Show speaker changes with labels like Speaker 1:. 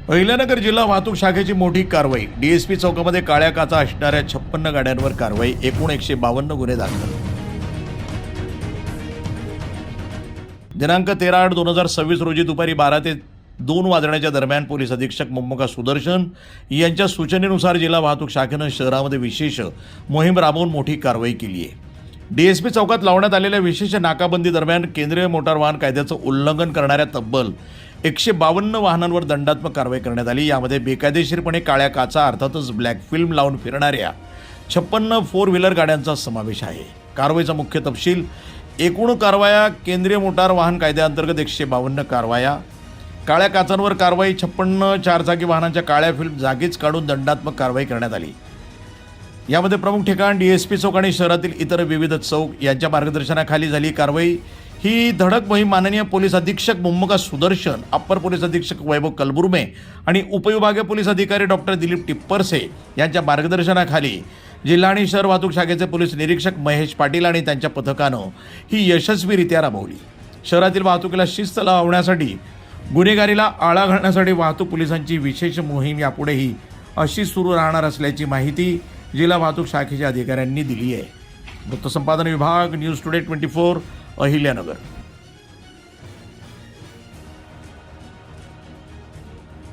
Speaker 1: अहिल्यानगर जिल्हा वाहतूक शाखेची मोठी कारवाई। डीएसपी चौकामध्ये काळ्या काचा असणाऱ्या 56 गाड्यांवर कारवाई। एकूण 152 गुन्हे दाखल। दिनांक 13/8/2026 रोजी दुपारी 12 ते 2 वाजण्याच्या दरम्यान पोलीस अधीक्षक मोम्मका सुदर्शन यांच्या सूचनेनुसार जिल्हा वाहतूक शाखेनं शहरामध्ये विशेष मोहीम राबवून मोठी कारवाई केली आहे। डीएसपी चौकात लावण्यात आलेल्या विशेष नाकाबंदी दरम्यान केंद्रीय मोटार वाहन कायद्याचं उल्लंघन करणाऱ्या तब्बल 152 वाहनांवर दंडात्मक कारवाई करण्यात आली। यामध्ये बेकायदेशीरपणे काळ्या काचा अर्थातच ब्लॅक फिल्म लावून फिरणाऱ्या 56 फोर व्हीलर गाड्यांचा समावेश आहे। कारवाईचा मुख्य तपशील: एकूण कारवाया केंद्रीय मोटार वाहन कायद्याअंतर्गत 152 कारवाया, काळ्या काचांवर कारवाई, 56 चारचाकी वाहनांच्या काळ्या फिल्म जागीच काढून दंडात्मक कारवाई करण्यात आली। यामध्ये प्रमुख ठिकाण डीएसपी चौक आणि शहरातील इतर विविध चौक यांच्या मार्गदर्शनाखाली झाली कारवाई। ही धडक मोहीम माननीय पोलीस अधीक्षक मोम्मका सुदर्शन, अप्पर पोलीस अधीक्षक वैभव कलबुर्मे आणि उपविभागीय पोलीस अधिकारी डॉक्टर दिलीप टिप्परसे यांच्या मार्गदर्शनाखाली जिल्हा आणि शहर वाहतूक शाखेचे पोलीस निरीक्षक महेश पाटील आणि त्यांच्या पथकानं ही यशस्वीरित्या राबवली। शहरातील वाहतुकीला शिस्त लावण्यासाठी, गुन्हेगारीला आळा घालण्यासाठी वाहतूक पोलिसांची विशेष मोहीम यापुढेही अशी सुरू राहणार असल्याची माहिती जिल्हा वाहतूक शाखेच्या अधिकाऱ्यांनी दिली आहे। वृत्तसंपादन विभाग, न्यूज टुडे 24, अहिल्यानगर।